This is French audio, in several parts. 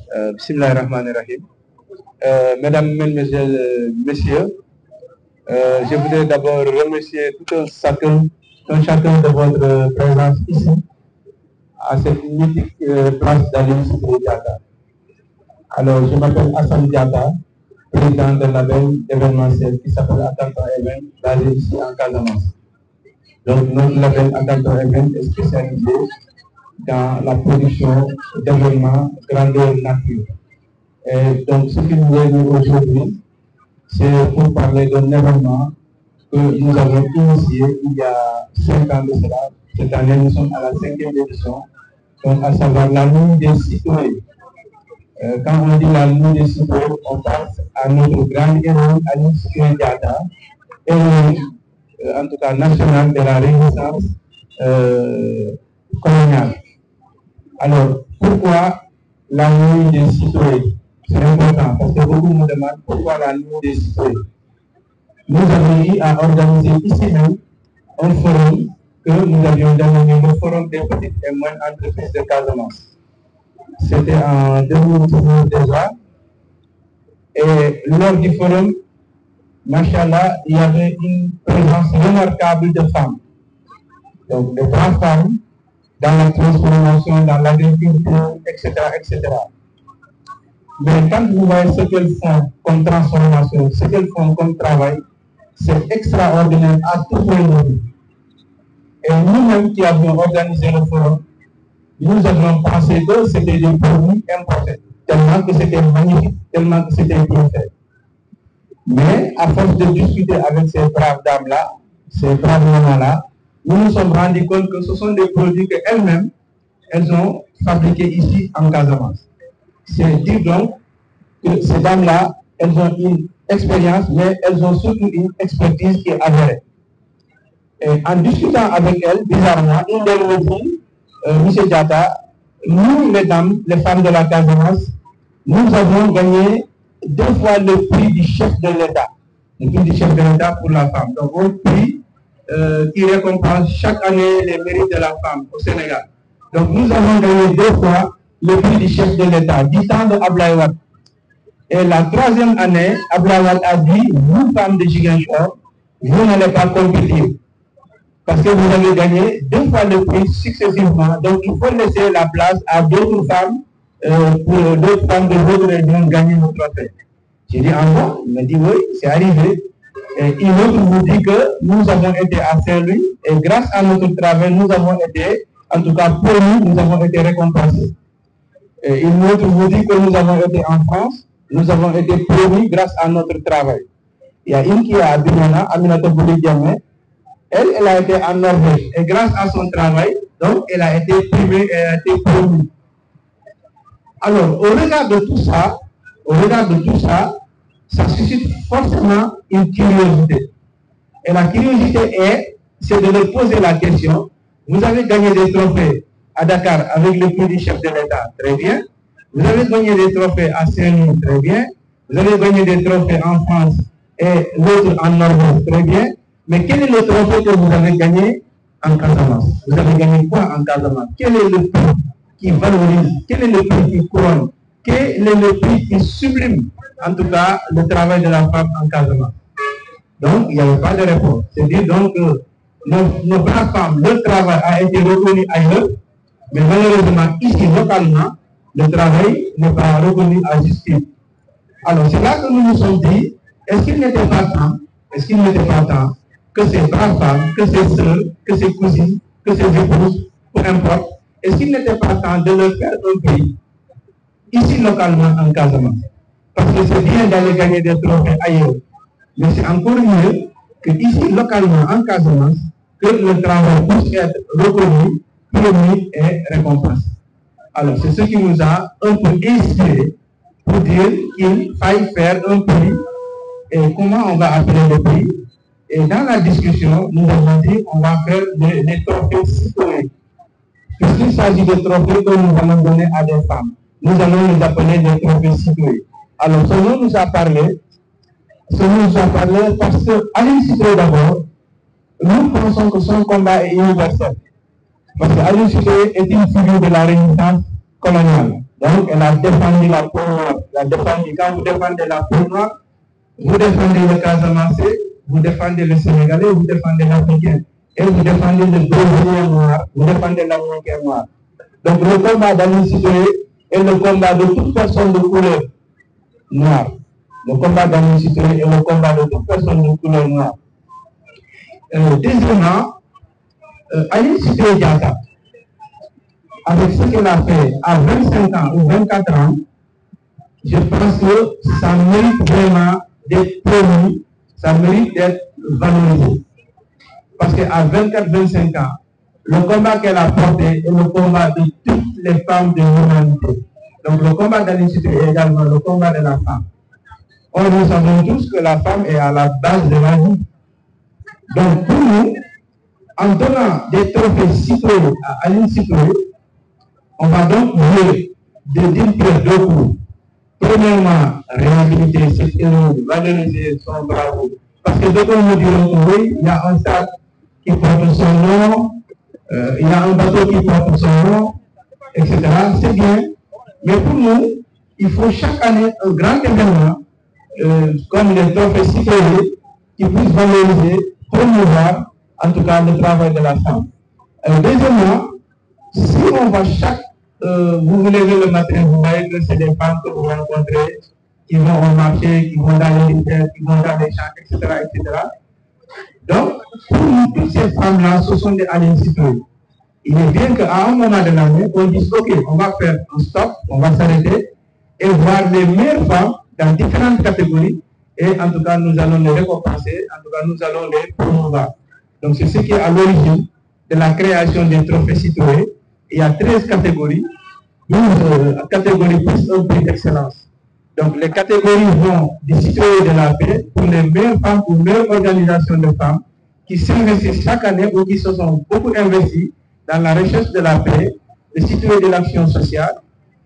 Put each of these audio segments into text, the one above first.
Bismillahirrahmanirrahim. Mesdames, Messieurs, je voudrais d'abord remercier tout un chacun de votre présence ici, à cette mythique place d'Aline Sitoé Diatta. Alors, je m'appelle Hassan Diatta, président de label événementiel qui s'appelle Atantan Event, basé ici en Casamance. Donc, notre label Atantan Event est spécialisé dans la production d'événements grandeur nature. Et donc, ce qui nous réunit aujourd'hui, c'est pour parler d'un événement que nous avons initié il y a 5 ans de cela. Cette année, nous sommes à la 5e édition, donc à savoir la nuit des citoyens. Quand on dit la nuit des citoyens, on pense à notre grande héroïne Aline Sitoé Diatta, héroïne, en tout cas nationale de la Renaissance coloniale. Alors, pourquoi la nuit des citoyens? C'est important parce que beaucoup me demandent pourquoi la nuit des citoyens. Nous avons eu à organiser ici même un forum que nous avions dénommé le Forum des petites et moyennes entreprises de Casamance. C'était en 2019 déjà. Et lors du forum, machallah, il y avait une présence remarquable de femmes. Donc, de grandes femmes dans la transformation, dans l'agriculture, etc., etc. Mais quand vous voyez ce qu'elles font comme transformation, ce qu'elles font comme travail, c'est extraordinaire à tous les niveaux. Et nous-mêmes qui avions organisé le forum, nous avions pensé que c'était des produits importés, tellement que c'était magnifique, tellement que c'était bien fait. Mais à force de discuter avec ces braves dames-là, ces braves mamans-là, nous nous sommes rendus compte que ce sont des produits qu'elles-mêmes, elles ont fabriqués ici en Casamance. C'est dire donc que ces dames-là, elles ont une expérience, mais elles ont surtout une expertise qui est avérée. Et en discutant avec elles, bizarrement, une d'elles me dit, M. Diatta, nous, les dames, les femmes de la Casamance, nous avons gagné 2 fois le prix du chef de l'État. Le prix du chef de l'État pour la femme. Donc, un prix qui récompense chaque année les mérites de la femme au Sénégal. Donc, nous avons gagné 2 fois le prix du chef de l'État, du temps de Abdoulaye Wade. Et la 3e année, Abdoulaye Wade a dit, vous, femmes de Ziguinchor, vous n'allez pas compétir. Parce que vous avez gagné 2 fois le prix successivement. Donc, il faut laisser la place à d'autres femmes, pour d'autres femmes de votre région gagner le trophée. J'ai dit, ah bon? Il m'a dit, oui, c'est arrivé. Et une autre vous dit que nous avons été à Saint-Louis et grâce à notre travail, nous avons été, en tout cas pour nous avons été récompensés. Et une autre vous dit que nous avons été en France, nous avons été promis grâce à notre travail. Il y a une qui est à Bignona, Aminata Bouli Diamé. Elle a été en Norvège et grâce à son travail, donc elle a été primée et a été promue. Alors, au regard de tout ça, ça suscite forcément une curiosité. Et la curiosité c'est de leur poser la question, vous avez gagné des trophées à Dakar avec le prix du chef de l'État, très bien. Vous avez gagné des trophées à Saint-Louis, très bien. Vous avez gagné des trophées en France et l'autre en Norvège, très bien. Mais quel est le trophée que vous avez gagné en Casamance? Vous avez gagné quoi en Casamance? Quel est le prix qui valorise? Quel est le prix qui couronne? Quel est le prix qui sublime, en tout cas, le travail de la femme en Casamance? Donc, il n'y avait pas de réponse. C'est-à-dire donc que nos braves femmes, leur travail a été reconnu ailleurs, mais malheureusement, ici, localement, le travail n'est pas reconnu à justice. Alors, c'est là que nous nous sommes dit, est-ce qu'il n'était pas temps que ces braves femmes, que ces sœurs, que ces cousines, que ces épouses, peu importe, est-ce qu'il n'était pas temps de leur faire un prix ici localement en Casamance? Parce que c'est bien d'aller gagner des trophées ailleurs, mais c'est encore mieux que ici localement en Casamance, que le travail puisse être reconnu, promis et récompensé. Alors c'est ce qui nous a un peu inspiré pour dire qu'il faille faire un prix. Et comment on va appeler le prix? Et dans la discussion, nous avons dit on va faire des trophées citoyens. Puisqu'il s'agit de trophées que nous allons donner à des femmes, nous allons les appeler des trophées citoyens. Alors, ce nom nous a parlé parce que Aline Sitoé d'abord, nous pensons que son combat est universel. Parce que Aline Sitoé est une figure de la Renaissance coloniale. Donc, elle a défendu la peau noire. Quand vous défendez la peau noire, vous défendez le Casamançais, vous défendez le Sénégalais, vous défendez l'Africain. Et vous défendez le Brésilien noir, vous défendez l'Américain noir. Donc, le combat d'Aline Sitoé est le combat de toute personne de couleur noire. Le combat d'Aline Sitoé est le combat de toute personne de couleur noire. Deuxièmement, Aline Sitoé Diatta, avec ce qu'elle a fait à 25 ans ou 24 ans, je pense que ça mérite vraiment d'être promu, ça mérite d'être valorisé. Parce qu'à 24-25 ans, le combat qu'elle a porté est le combat de toutes les femmes de l'humanité. Donc le combat d'Aline Sitoé est également le combat de la femme. Or, nous savons tous que la femme est à la base de la vie. Donc pour nous, en donnant des trophées Sitoé à Aline Sitoé, on va donc jouer d'une pierre deux coups. Premièrement, réhabiliter cette héroïne, valoriser son bravo. Parce que dès qu'on nous diront que oui, il y a un stade qui porte son nom, il y a un bateau qui porte son nom, etc. C'est bien. Mais pour nous, il faut chaque année un grand événement, comme les trophées Sitoé, qui puisse valoriser, promouvoir, en tout cas, le travail de la femme. Deuxièmement, si on va vous vous levez le matin, vous voyez que c'est des femmes que vous rencontrez, qui vont au marché, qui vont dans les militaires, qui vont dans les champs, etc. etc. Donc, pour nous, toutes ces femmes-là, ce sont des Aline Sitoé. Il est bien qu'à un moment de l'année, on dise, OK, on va faire un stop, on va s'arrêter et voir les meilleures femmes dans différentes catégories. Et en tout cas, nous allons les récompenser, en tout cas, nous allons les promouvoir. Donc, c'est ce qui est à l'origine de la création des trophées Sitoé. Il y a 13 catégories, 12 catégories plus un prix d'excellence. Donc les catégories vont des citoyens de la paix pour les meilleures femmes ou meilleures organisations de femmes qui s'investissent chaque année ou qui se sont beaucoup investies dans la recherche de la paix, les citoyens de l'action sociale,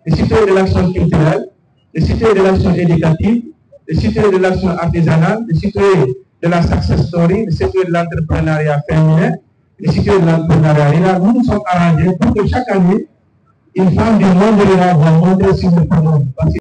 les citoyens de l'action culturelle, les citoyens de l'action éducative, les citoyens de l'action artisanale, les citoyens de la success story, les citoyens de l'entrepreneuriat féminin, les citoyens de l'entrepreneuriat rural. Nous nous sommes arrangés pour que chaque année, une femme du monde rural va monter sur le podium.